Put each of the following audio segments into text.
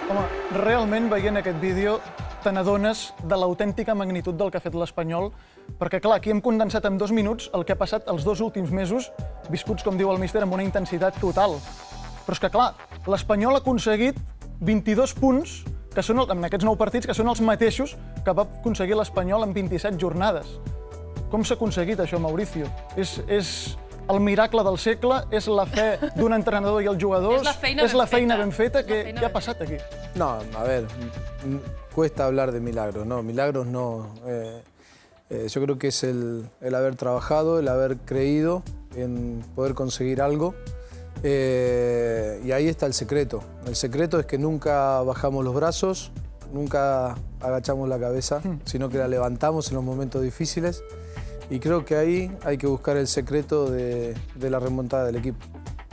Home, realment veient aquest vídeo te n'adones de l'autèntica magnitud del que ha fet l'Espanyol, perquè clar, aquí hem condensat en 2 minuts el que ha passat els 2 últims mesos, viscuts, com diu el míster, amb una intensitat total. Però és que clar, l'Espanyol ha aconseguit 22 punts, que són en aquests 9 partits, que són els mateixos que va aconseguir l'Espanyol en 27 jornades. Com s'ha aconseguit això, Mauricio? És el miracle del segle? És la fe d'un entrenador i els jugadors? És la feina ben feta? Què ha passat aquí? No, a ver, cuesta hablar de milagros, no, milagros no. Yo creo que es el haber trabajado, el haber creído en poder conseguir algo. Y ahí está el secreto. El secreto es que nunca bajamos los brazos, nunca agachamos la cabeza, sino que la levantamos en los momentos difíciles. Y creo que ahí hay que buscar el secreto de la remontada del equipo.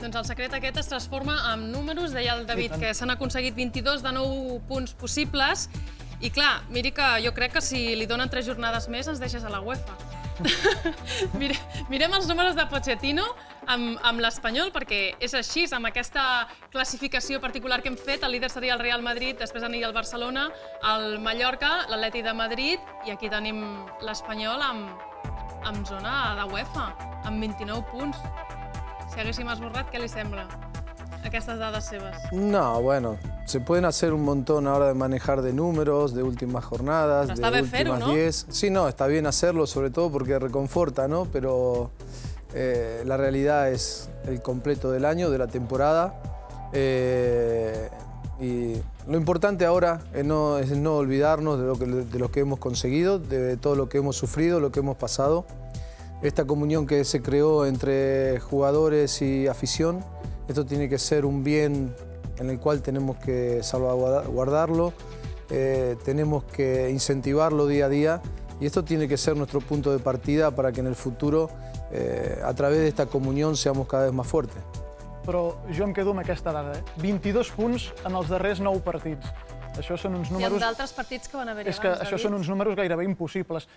Doncs el secret aquest es transforma en números, deia el David, que s'han aconseguit 22 de 9 punts possibles. I clar, miri que jo crec que si li donen 3 jornades més ens deixes a la UEFA. Mirem els números de Pochettino amb l'Espanyol, perquè és així, amb aquesta classificació particular que hem fet, el líder seria el Real Madrid, després aniria el Barcelona, el Mallorca, l'Atleti de Madrid, i aquí tenim l'Espanyol amb zona de UEFA, amb 29 punts. Si haguéssim esborrat, què li sembla? Aquestes dades seves. No, bueno, se pueden hacer un montón ahora de manejar de números, de últimas jornadas, de últimas 10. Sí, no, está bien hacerlo, sobre todo porque reconforta, ¿no? Pero la realidad es el completo del año, de la temporada. Y lo importante ahora es no olvidarnos de lo que hemos conseguido, de todo lo que hemos sufrido, lo que hemos pasado. Esta comunión que se creó entre jugadores y afición, esto tiene que ser un bien en el cual tenemos que salvaguardarlo, tenemos que incentivarlo día a día y esto tiene que ser nuestro punto de partida para que en el futuro, a través de esta comunión, seamos cada vez más fuertes. Però jo em quedo amb aquesta dada, 22 punts en els darrers 9 partits. Això són uns números... I en d'altres partits que van haver-hi abans, És que això són uns números gairebé impossibles.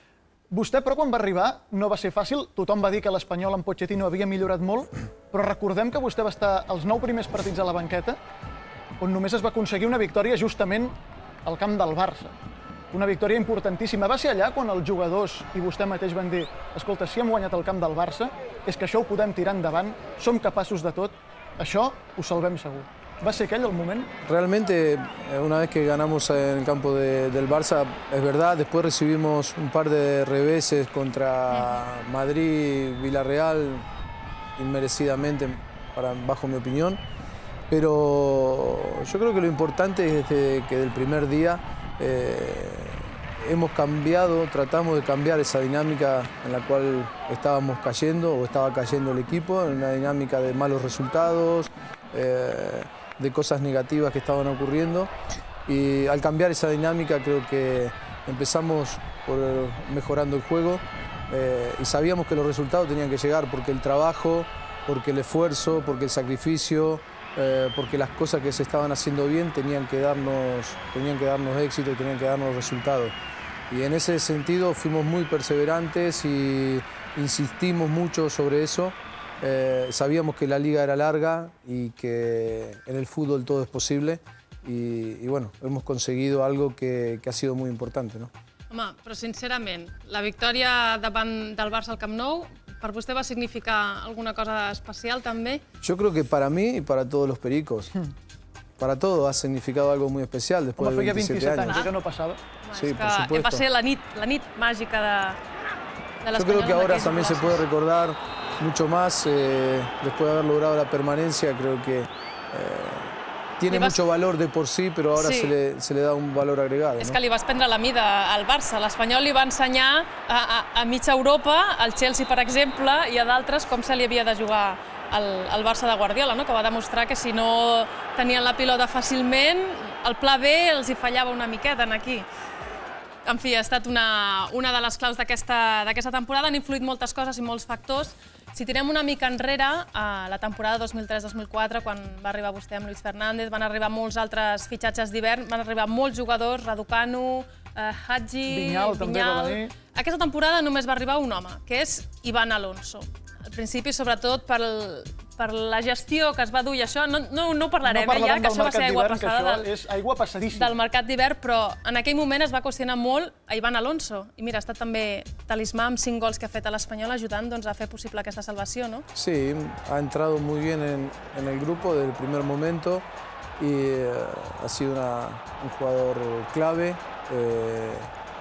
Vostè, però, quan va arribar, no va ser fàcil. Tothom va dir que l'Espanyol amb Pochettino havia millorat molt, però recordem que vostè va estar els 9 primers partits a la banqueta, on només es va aconseguir una victòria justament al camp del Barça. Una victòria importantíssima. Va ser allà quan els jugadors i vostè mateix van dir escolta, si hem guanyat el camp del Barça, és que això ho podem tirar endavant, som capaços de tot, això ho salvem segur. ¿Va a ser aquel el momento? Realmente, una vez que ganamos en el campo del Barça, es verdad, después recibimos un par de reveses contra Madrid, Villarreal, inmerecidamente, bajo mi opinión. Pero yo creo que lo importante es que del primer día hemos cambiado, tratamos de cambiar esa dinámica en la cual estábamos cayendo o estaba cayendo el equipo, en una dinámica de malos resultados, de cosas negativas que estaban ocurriendo, y al cambiar esa dinámica creo que empezamos mejorando el juego y sabíamos que los resultados tenían que llegar porque el trabajo, porque el esfuerzo, porque el sacrificio, porque las cosas que se estaban haciendo bien tenían que darnos éxito y tenían que darnos resultados. Y en ese sentido fuimos muy perseverantes y insistimos mucho sobre eso. Sabíamos que la liga era larga y que en el fútbol todo es posible y bueno, hemos conseguido algo que ha sido muy importante, ¿no? Home, però sincerament, la victòria davant del Barça al Camp Nou, per vostè va significar alguna cosa especial també? Yo creo que para mí y para todos los pericos, para todos ha significado algo muy especial después de 27 años. Que no passava. Sí, por supuesto. Va ser la nit màgica de l'Espanyol. Yo creo que ahora también se puede recordar mucho más, después de haber logrado la permanencia, creo que tiene mucho valor de por sí, pero ahora se le da un valor agregado. És que li vas prendre la mida al Barça. L'Espanyol li va ensenyar a mitja Europa, al Chelsea, per exemple, i a d'altres com se li havia de jugar al Barça de Guardiola, que va demostrar que si no tenien la pilota fàcilment, el pla B els hi fallava una miqueta aquí. En fi, ha estat una de les claus d'aquesta temporada. Han influït moltes coses i molts factors. Si tirem una mica enrere, a la temporada 2003-2004, quan va arribar vostè amb Luis Fernández, van arribar molts altres fitxatges d'hivern, van arribar molts jugadors, Raducanu, Hagi, Vinyal... Aquesta temporada només va arribar un home, que és Iván Alonso. Al principi, sobretot, per la gestió que es va dur i això, no parlarem, ja, que això va ser aigua passada del mercat d'hivern, però en aquell moment es va qüestionar molt a Iván Alonso. I mira, ha estat també talismà amb 5 gols que ha fet a l'Espanyol ajudant a fer possible aquesta salvació, ¿no? Sí, ha entrado muy bien en el grupo desde el primer momento y ha sido un jugador clave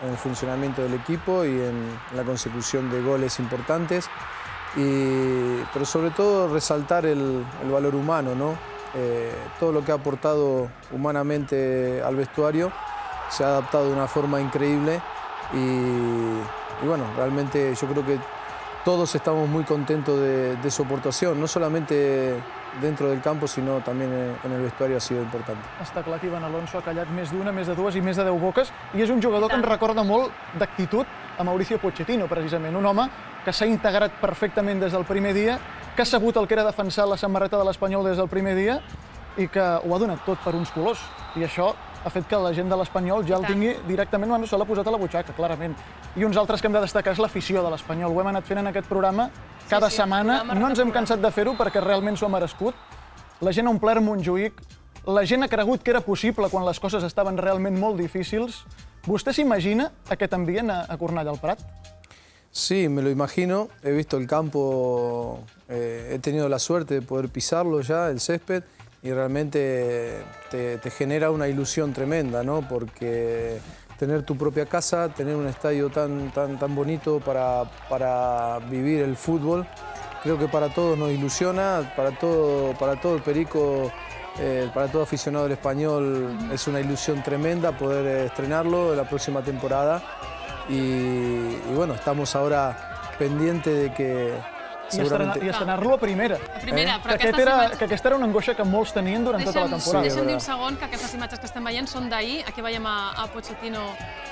en el funcionamiento del equipo y en la consecución de goles importantes. Pero sobre todo resaltar el valor humano, ¿no? Todo lo que ha aportado humanamente al vestuario se ha adaptado de una forma increíble y bueno, realmente yo creo que todos estamos muy contentos de su aportación, no solamente dentro del campo, sinó també en el vestuari ha sido important. Està clar que Iván Alonso ha callat més d'una, més de dues i més de 10 boques, i és un jugador que ens recorda molt d'actitud a Mauricio Pochettino, precisament. Un home que s'ha integrat perfectament des del primer dia, que ha sabut el que era defensar la samarreta de l'Espanyol des del primer dia i que ho ha donat tot per uns colors. I això ha fet que la gent de l'Espanyol ja el tingui directament, bueno, se l'ha posat a la butxaca, clarament. I uns altres que hem de destacar és l'afició de l'Espanyol. Ho hem anat fent en aquest programa cada setmana. No ens hem cansat de fer-ho perquè realment s'ho ha merescut. La gent ha omplert Montjuïc, la gent ha cregut que era possible quan les coses estaven realment molt difícils. ¿Vostè s'imagina aquest ambient a Cornellà al Prat? Sí, me lo imagino. He visto el campo, he tenido la suerte de poder pisarlo ya, el césped, y realmente te genera una ilusión tremenda, ¿no? Porque tener tu propia casa, tener un estadio tan bonito para vivir el fútbol, creo que para todos nos ilusiona, para todo el Perico, para todo aficionado del Español es una ilusión tremenda poder estrenarlo en la próxima temporada y bueno, estamos ahora pendientes de que segurament... I estrenar-lo a primera. A primera, però que aquesta era una angoixa que molts tenien durant tota la temporada. Deixa'm dir un segon que aquestes imatges que estem veient són d'ahir. Aquí veiem a Pochettino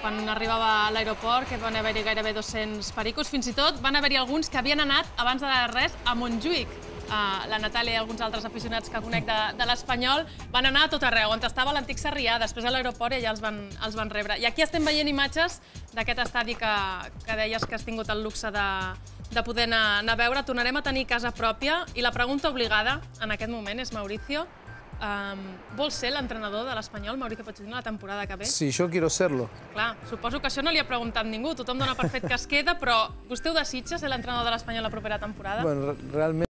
quan arribava a l'aeroport, que van haver-hi gairebé 200 pericos. Fins i tot van haver-hi alguns que havien anat, abans de res, a Montjuïc. La Natàlia i alguns altres aficionats que conec de l'Espanyol van anar a tot arreu, on estava l'antic Sarrià, després a l'aeroport i allà els van rebre. I aquí estem veient imatges d'aquest estadi que deies que has tingut el luxe de poder anar a veure. Tornarem a tenir casa pròpia i la pregunta obligada en aquest moment és, Mauricio, vols ser l'entrenador de l'Espanyol, Mauricio Pochettino, la temporada que ve? Sí, yo quiero serlo. Clar, suposo que això no li ha preguntat ningú, tothom dona per fet que es queda, però vostè ho desitja, ser l'entrenador de l'Espanyol la propera temporada? Bueno, realment